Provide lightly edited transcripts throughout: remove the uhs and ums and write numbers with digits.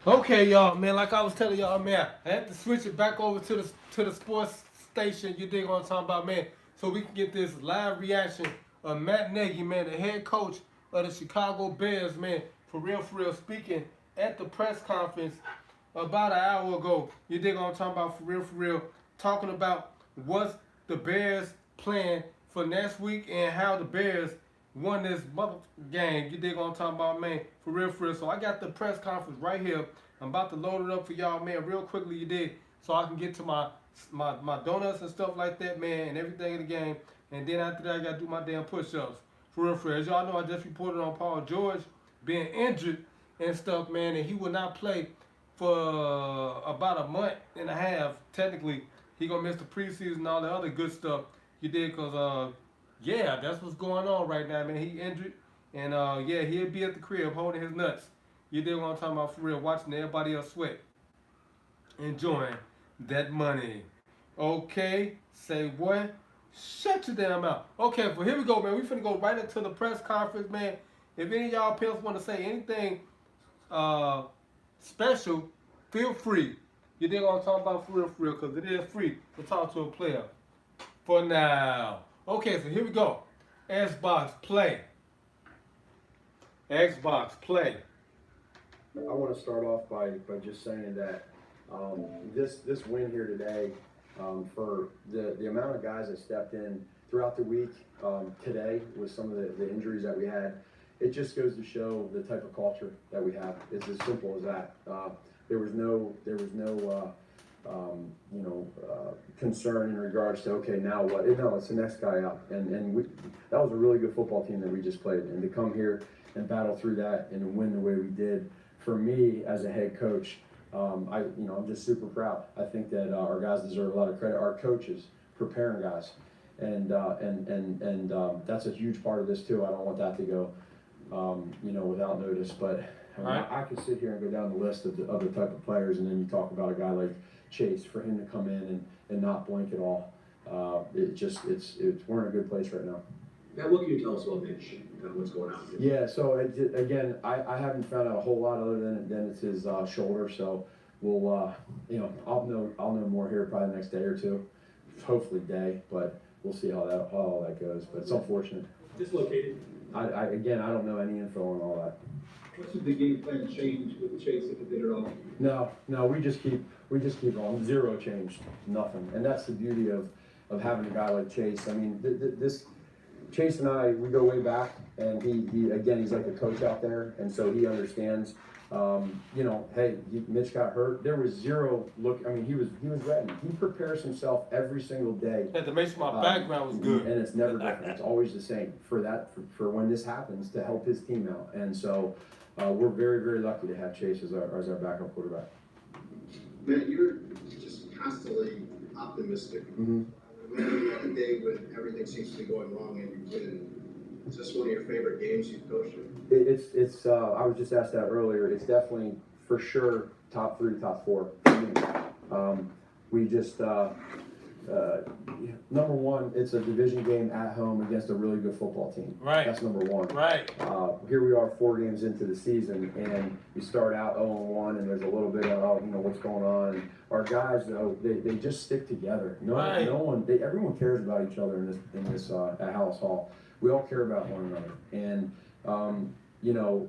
Okay, y'all, man. Like I was telling y'all, man, I had to switch it back over to the sports station. You dig what I'm talking about, man? So we can get this live reaction of Matt Nagy, man, the head coach of the Chicago Bears, man. For real, speaking at the press conference about an hour ago. You dig what I'm talking about? For real, talking about what's the Bears' plan for next week and how the Bears won this mother game. You dig what I'm talking about, man? For real. So I got the press conference right here. I'm about to load it up for y'all, man, real quickly. You dig? So I can get to my donuts and stuff like that, man, and everything in the game. And then after that, I got to do my damn push-ups. For real. As y'all know, I just reported on Paul George being injured and stuff, man, and he will not play for about a month and a half. Technically, he gonna miss the preseason and all the other good stuff. You did, cause yeah, that's what's going on right now, man. He injured, and yeah, he'll be at the crib holding his nuts. You did what I'm talking about, for real, watching everybody else sweat, enjoying that money. Okay, say what? Shut your damn mouth. Okay, well here we go, man. We finna go right into the press conference, man. If any of y'all pimps want to say anything uh, special, feel free. You dig what I'm talking about, for real, because it is free to talk to a player. For now. Okay, so here we go. Xbox play. Xbox play. I want to start off by just saying that this win here today, for the amount of guys that stepped in throughout the week, today with some of the injuries that we had, it just goes to show the type of culture that we have. It's as simple as that. There was no concern in regards to, okay, now what? No, it's the next guy up, and that was a really good football team that we just played, and to come here and battle through that and win the way we did, for me as a head coach, I'm just super proud. I think that our guys deserve a lot of credit. Our coaches preparing guys, and that's a huge part of this too. I don't want that to go, without notice. But I could sit here and go down the list of the other type of players, and then you talk about a guy like Chase, for him to come in and not blink at all. We're in a good place right now. Matt, what can you tell us about Mitch? What's going on? Yeah, so again, I haven't found out a whole lot other than it's his shoulder. So we'll, I'll know more here probably the next day or two, hopefully day. But we'll see how all that goes. But it's unfortunate. Dislocated. I don't know any info on all that. What should the game plan change with Chase if it did at all? No, we just keep on. Zero change, nothing. And that's the beauty of having a guy like Chase. I mean, this Chase and I, we go way back, and he again, he's like a coach out there, and so he understands. Hey, Mitch got hurt. There was zero look. I mean, he was ready. He prepares himself every single day. Had to make sure my background was good. And it's never different. It's always the same for when this happens, to help his team out. And so we're very, very lucky to have Chase as our backup quarterback. Man, you're just constantly optimistic. Mm-hmm. Maybe on a day when everything seems to be going wrong and you win. Is this one of your favorite games you've coached in? It's I was just asked that earlier. It's definitely for sure top 3, top 4 for me. We just number one, it's a division game at home against a really good football team. Right. That's number one. Right. Here we are 4 games into the season, and you start out 0-1, and there's a little bit of what's going on. And our guys, though, they just stick together. Everyone cares about each other in this at House Hall. We all care about one another, and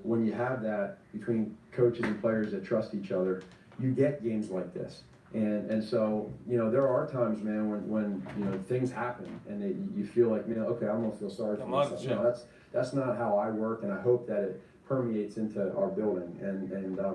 when you have that between coaches and players that trust each other, you get games like this. And so there are times, man, when things happen and you feel like, man, okay, I'm gonna feel sorry for myself. No, that's not how I work, and I hope that it permeates into our building. And I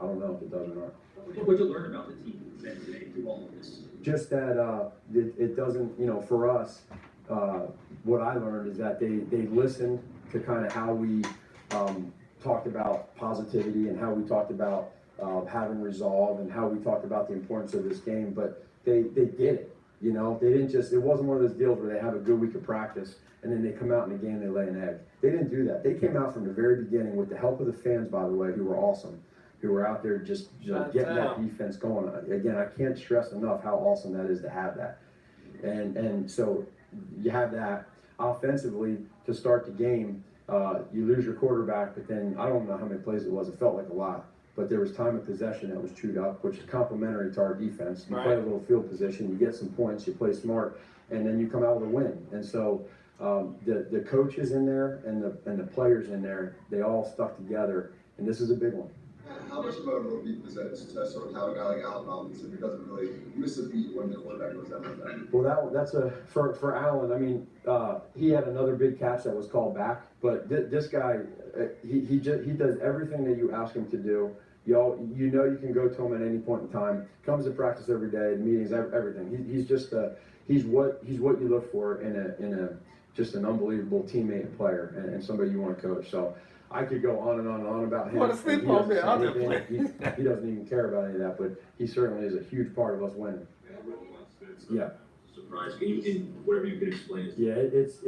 don't know if it does or not. What did you learn about the team today through all of this? Just that it doesn't, for us, what I learned is that they listened to kind of how we talked about positivity and how we talked about having resolve and how we talked about the importance of this game, but they did it. They didn't it wasn't one of those deals where they have a good week of practice and then they come out in the game and they lay an egg. They didn't do that. They came out from the very beginning with the help of the fans, by the way, who were awesome, who were out there just getting that defense going. Again, I can't stress enough how awesome that is to have that. And so you have that. Offensively, to start the game, you lose your quarterback, but then I don't know how many plays it was. It felt like a lot. but there was time of possession that was chewed up, which is complementary to our defense. You play a Right. little field position, you get some points, you play smart, and then you come out with a win. And so the coaches in there and the players in there, they all stuck together, and this is a big one. How much of a relief is that to sort of have a guy like Allen Robinson who doesn't really miss a beat when the quarterback goes down like that? Well, that's for Allen. I mean, he had another big catch that was called back, but this guy, he does everything that you ask him to do. You know you can go to him at any point in time. Comes to practice every day, meetings, everything. He's just he's what you look for in a just an unbelievable teammate and player and somebody you want to coach. So I could go on and on and on about him. You wanna sleep and he on me, doesn't say I'm just anything. playing. He doesn't even care about any of that, but he certainly is a huge part of us winning. Yeah. Surprise. Can you, in whatever you can explain it. Yeah, it's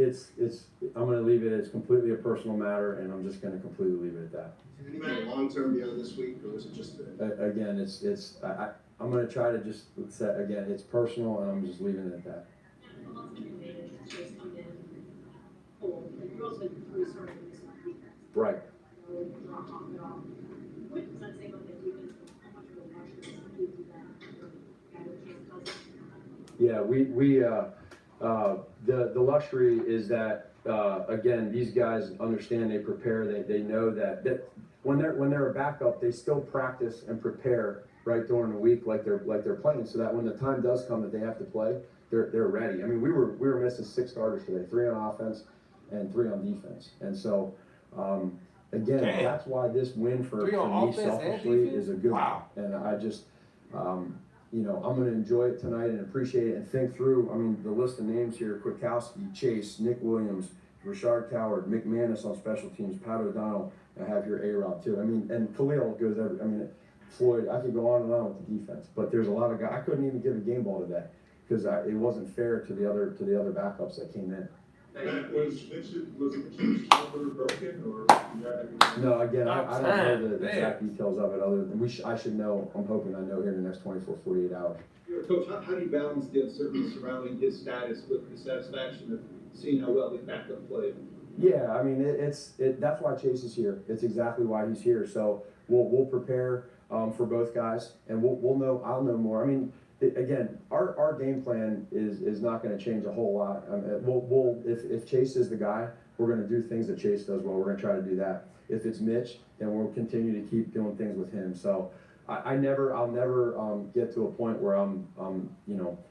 I'm gonna leave it, it's completely a personal matter, and I'm just gonna completely leave it at that. Anything long-term beyond this week, or was it just Again, I'm gonna try to just say, again, it's personal, and I'm just leaving it at that. Right. What does that say about the defense? How much of a pressure does he do that? Yeah, the luxury is that, again, these guys understand, they prepare, they know that when they're a backup, they still practice and prepare right during the week like they're playing, so that when the time does come that they have to play, they're ready. I mean, we were missing 6 starters today, 3 on offense and 3 on defense, and so again, Damn. that's why this win for 3 on me offense and selfishly defense? is a good Wow. one, and I just. I'm going to enjoy it tonight and appreciate it and think through. I mean, the list of names here: Kwiatkowski, Chase, Nick Williams, Rashard Coward, McManus on special teams, Pat O'Donnell. I have here A-Rob too. I mean, and Khalil goes every. I mean, Floyd. I could go on and on with the defense, but there's a lot of guys. I couldn't even give a game ball today because it wasn't fair to the other backups that came in. Was Mitch's shoulder broken, or? No, again, I don't know the Man. exact details of it. Other than I should know. I'm hoping I know here in the next 24, 48 hours. Coach, how do you balance the uncertainty surrounding his status with the satisfaction of seeing how well his backup played? Yeah, I mean, that's why Chase is here. It's exactly why he's here. So we'll prepare for both guys, and we'll know. I'll know more. I mean, again, our game plan is not going to change a whole lot. If Chase is the guy, we're going to do things that Chase does well. We're going to try to do that. If it's Mitch, then we'll continue to keep doing things with him. So I'll never get to a point where I'm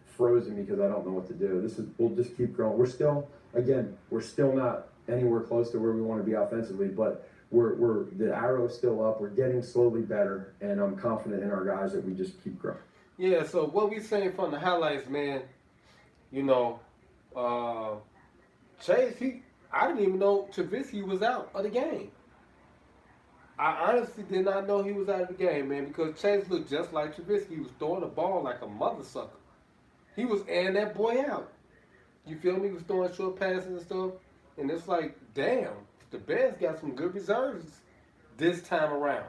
frozen because I don't know what to do. We'll just keep growing. We're still not anywhere close to where we want to be offensively, but the arrow's still up. We're getting slowly better, and I'm confident in our guys that we just keep growing. Yeah, so what we saying from the highlights, man, Chase, I didn't even know Trubisky was out of the game. I honestly did not know he was out of the game, man, because Chase looked just like Trubisky. He was throwing the ball like a mother sucker. He was airing that boy out. You feel me? He was throwing short passes and stuff. And it's like, damn, the Bears got some good reserves this time around.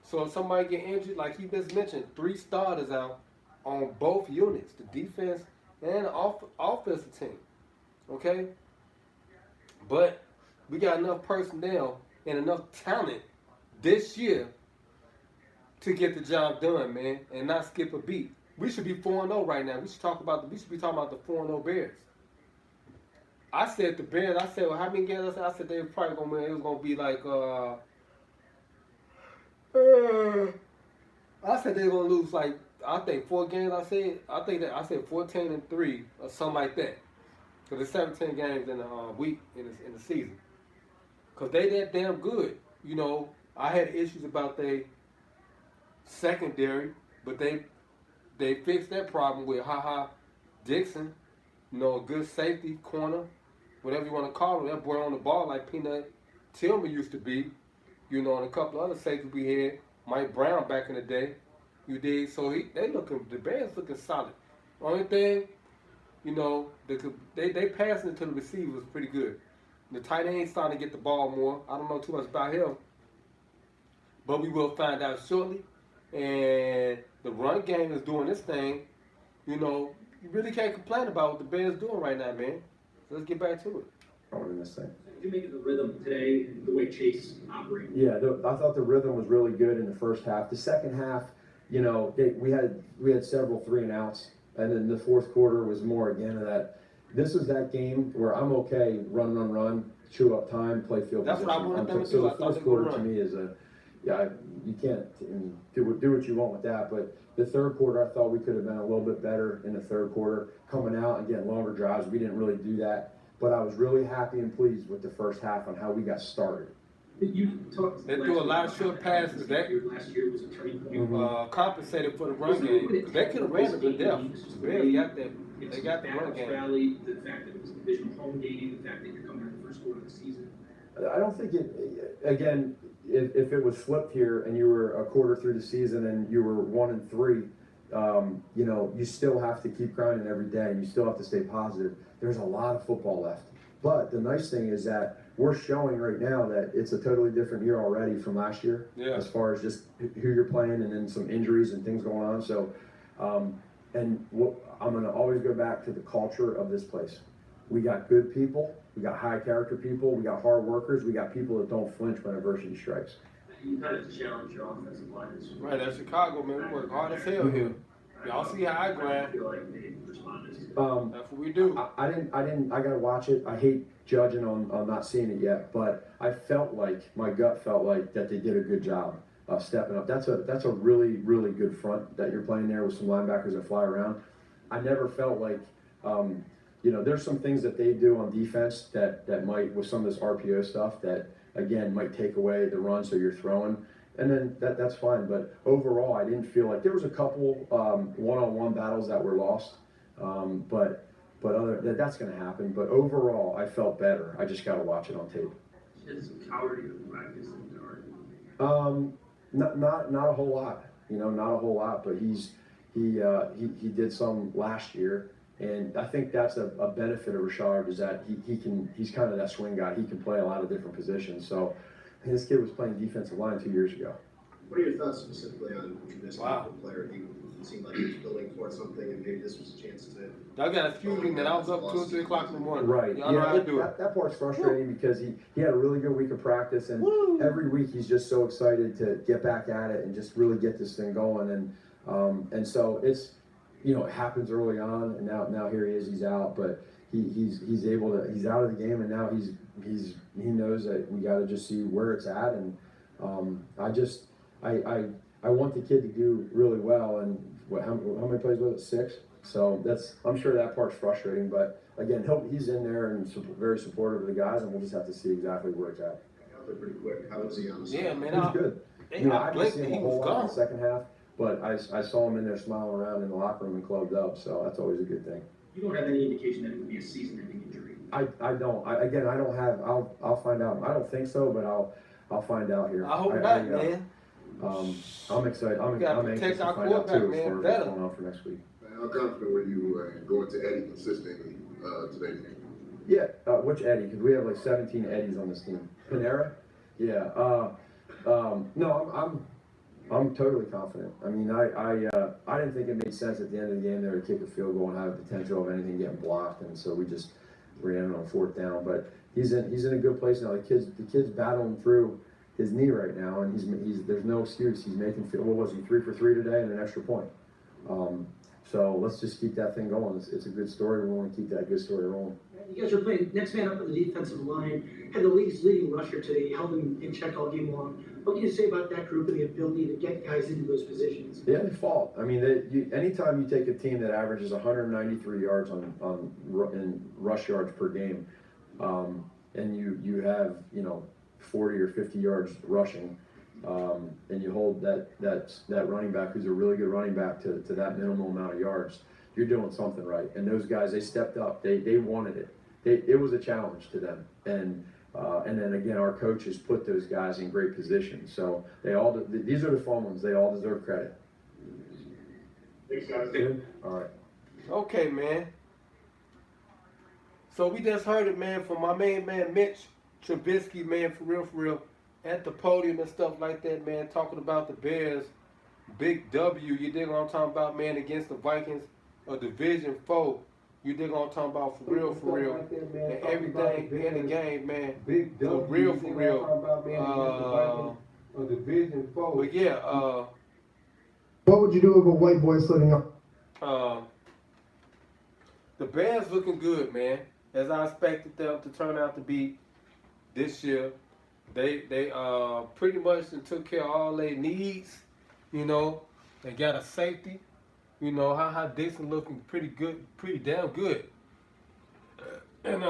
So if somebody get injured, like he just mentioned, 3 starters out on both units, the defense and the offensive team. Okay? But we got enough personnel and enough talent this year to get the job done, man, and not skip a beat. We should be 4-0 right now. We should be talking about the 4-0 Bears. I said the Bears, well, how many games? I said they were probably going to win. It was going to be like, I said they were going to lose like, I think 4 games. I said 14-3 or something like that. Because there's 17 games in a week in the season. Because they that damn good. I had issues about their secondary, but they fixed that problem with Dixon. A good safety corner, whatever you want to call him. That boy on the ball like Peanut Tillman used to be. And a couple other safeties we had, Mike Brown back in the day. You did. So the Bears looking solid. Only thing, they passing it to the receivers pretty good. The tight end starting to get the ball more. I don't know too much about him, but we will find out shortly. And the run game is doing this thing. You really can't complain about what the Bears doing right now, man. So let's get back to it. Going in this thing. Did you make of the rhythm today and the way Chase operated? Yeah, I thought the rhythm was really good in the first half. The second half, you know, we had several 3 and outs, and then the fourth quarter was more again of that. This is that game where I'm okay run, chew up time, play field That's position. what I wanted them to So do. the I thought fourth they quarter would to run. me is you can't do what you want with that. But the third quarter, I thought we could have been a little bit better in the third quarter. Coming out again, longer drives, we didn't really do that. But I was really happy and pleased with the first half on how we got started. You talked. They threw a lot of short passes. Last year was a turning point. Compensated for the run game. 'Cause they could have ran it to death. Bears got that. They got the run game. Rally, the fact that it was a divisional home game, the fact that you're coming in the first quarter of the season. I don't think it. Again, if it was flipped here and you were a quarter through the season and you were 1-3, you know, you still have to keep grinding every day. You still have to stay positive. There's a lot of football left. But the nice thing is that we're showing right now that it's a totally different year already from last year. Yeah. As far as just who you're playing and then some injuries and things going on. So, I'm going to always go back to the culture of this place. We got good people. We got high character people. We got hard workers. We got people that don't flinch when adversity strikes. You've had to challenge your offensive line. Right, that's Chicago, man. We work hard as hell here. Y'all see how I grind. I feel like they responded. That's what we do. I gotta watch it. I hate judging on not seeing it yet, but I felt like, my gut felt like that they did a good job of stepping up. That's a really, really good front that you're playing there with some linebackers that fly around. I never felt like, you know, there's some things that they do on defense that might, with some of this RPO stuff, that again might take away the run, so you're throwing. And then that's fine, but overall, I didn't feel like there was a couple one-on-one battles that were lost, but that's going to happen. But overall, I felt better. I just got to watch it on tape. It's a cowardly practice in the art. Not a whole lot, you know, not a whole lot. But he did some last year, and I think that's a benefit of Richard is that he's kind of that swing guy. He can play a lot of different positions. So. And this kid was playing defensive line 2 years ago. What are your thoughts specifically on this type Wow. of player? He seemed like he was building towards something, and maybe this was a chance to. I got a few that I was up 2 or 3 o'clock in the morning. Right. Y'all know how to do it. That part's frustrating because he had a really good week of practice, and every week he's just so excited to get back at it and just really get this thing going. And so it's, you know, it happens early on, and now here he is, he's out, but he's able to, he's out of the game, and now he knows that we got to just see where it's at, and I want the kid to do really well. And how many plays was it? 6. So I'm sure that part's frustrating, but again, he's in there and very supportive of the guys, and we'll just have to see exactly where it's at. Out there pretty quick. How was he on the Yeah, side? man. He's good. You know, I didn't blinked see him and a he whole was lot in the gone. second half, but I saw him in there smiling around in the locker room and clubbed up, so that's always a good thing. You don't have any indication that it would be a season-ending injury. I don't. I don't have. I'll find out. I don't think so, but I'll find out here. I hope not, man. I'm excited. I'm gotta anxious protect to our find out quarterback, too man, as far as better. what's going on for next week. How confident were you going to Eddie consistently today? Yeah. Which Eddie? Because we have like 17 Eddies on this team. Panera. Yeah. No, I'm totally confident. I mean, I didn't think it made sense at the end of the game there to kick a field goal and have the potential of anything getting blocked, and so we just ran it on 4th down. But he's in a good place now. The kid's battling through his knee right now, and he's there's no excuse. He's making field. What was he, 3 for 3 today and an extra point? So let's just keep that thing going. It's a good story. We want to keep that good story rolling. You guys are playing next man up on the defensive line. Had the league's leading rusher today, held him in check all game long. What can you say about that group and the ability to get guys into those positions? Yeah, they fought. I mean, anytime you take a team that averages 193 yards in rush yards per game, and you have 40 or 50 yards rushing, and you hold that running back who's a really good running back to that minimal amount of yards, you're doing something right. And those guys, they stepped up. They wanted it. It was a challenge to them. And then again, our coaches put those guys in great positions. So these are the fun ones. They all deserve credit. Thanks, guys. Good? All right. Okay, man. So we just heard it, man, from my main man, Mitch Trubisky, man, for real, at the podium and stuff like that, man, talking about the Bears' big W, you dig what I'm talking about, man, against the Vikings, a Division 4 You dig what I'm talking about? For real, for real. Right there, man, And talking about everything in the game, man. Big For W, real, you for see what I'm real. talking about, man, against the Vikings of Division 4. But yeah, What would you do if a white boy slitting up? the Bears looking good, man. As I expected them to turn out to be this year. They pretty much took care of all their needs. You know, they got a safety. You know, how Dixon looking pretty good, pretty damn good. And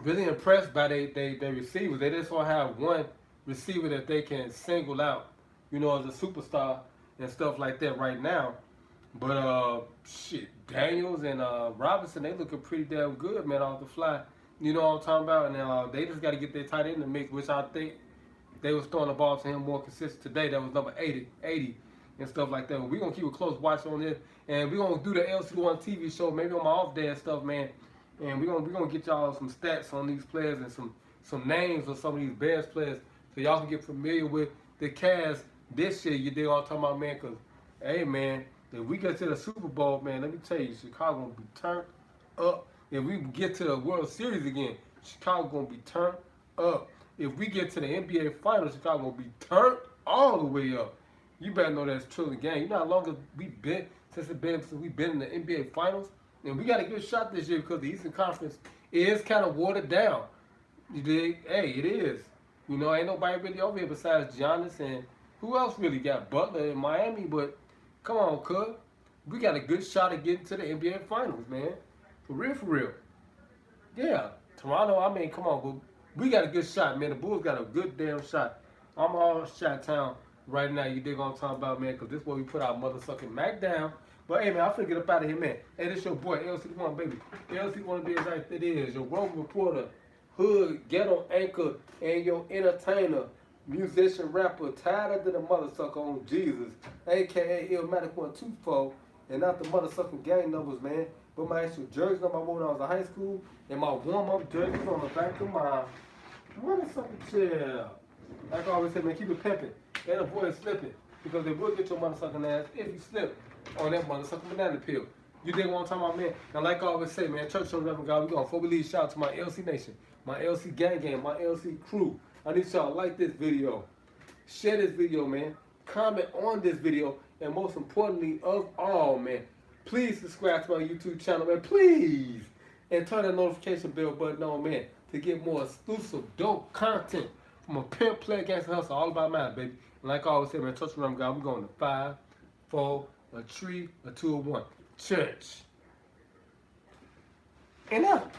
really impressed by they receivers. They just want to have one receiver that they can single out, you know, as a superstar and stuff like that right now. But shit, Daniels and Robinson, they looking pretty damn good, man, off the fly. You know what I'm talking about? And they just got to get their tight end in the mix, which I think they was throwing the ball to him more consistent today. That was number 80 and stuff like that. But we're going to keep a close watch on this. And we're going to do the LC1 TV show maybe on my off day and stuff, man. And we're gonna get y'all some stats on these players and some names of some of these Bears players so y'all can get familiar with the cast this year. You dig what I'm talking about, man? Because, hey, man, if we get to the Super Bowl, man, let me tell you, Chicago going to be turned up. If we get to the World Series again, Chicago going to be turned up. If we get to the NBA Finals, Chicago going to be turned all the way up. You better know that's true in the game. You know how long we've been since we've been in the NBA Finals? And we got a good shot this year because the Eastern Conference is kind of watered down. You dig? Hey, it is. You know, ain't nobody really over here besides Giannis and who else really got Butler in Miami. But come on, cuz. We got a good shot at getting to the NBA Finals, man. For real, for real. Yeah, Toronto, I mean, come on, but we got a good shot, man. The Bulls got a good damn shot. I'm all Chi-Town right now. You dig what I'm talking about, man? Because this is where we put our motherfucking Mac down. But hey, man, I'm finna get up out of here, man. Hey, this your boy, LC1, baby. LC1 be like it is. Your road reporter, hood, ghetto anchor, and your entertainer, musician, rapper, tied under the motherfucker on Jesus, a.k.a. Illmatic 124, and not the motherfucking gang numbers, man. But my actual jersey number I wore when I was in high school, and my warm-up jerseys on the back of my motherfucking chair. Like I always say, man, keep it pimping. And avoid slipping, because they will get your motherfucking ass if you slip on that motherfucking banana peel. You dig what I'm talking about, man? Now, like I always say, man, church on Reverend God, we going, before we leave, shout out to my LC Nation, my LC gang, my LC crew. I need y'all to like this video, share this video, man, comment on this video, and most importantly of all, man, please subscribe to my YouTube channel, man, please, and turn that notification bell button on, man, to get more exclusive, dope content from a pimp, player, gangster, hustle, all about mine, baby. And like I always say, man, church on Reverend God, we going to 5, 4, a 3, a 2, a 1. Church. And out.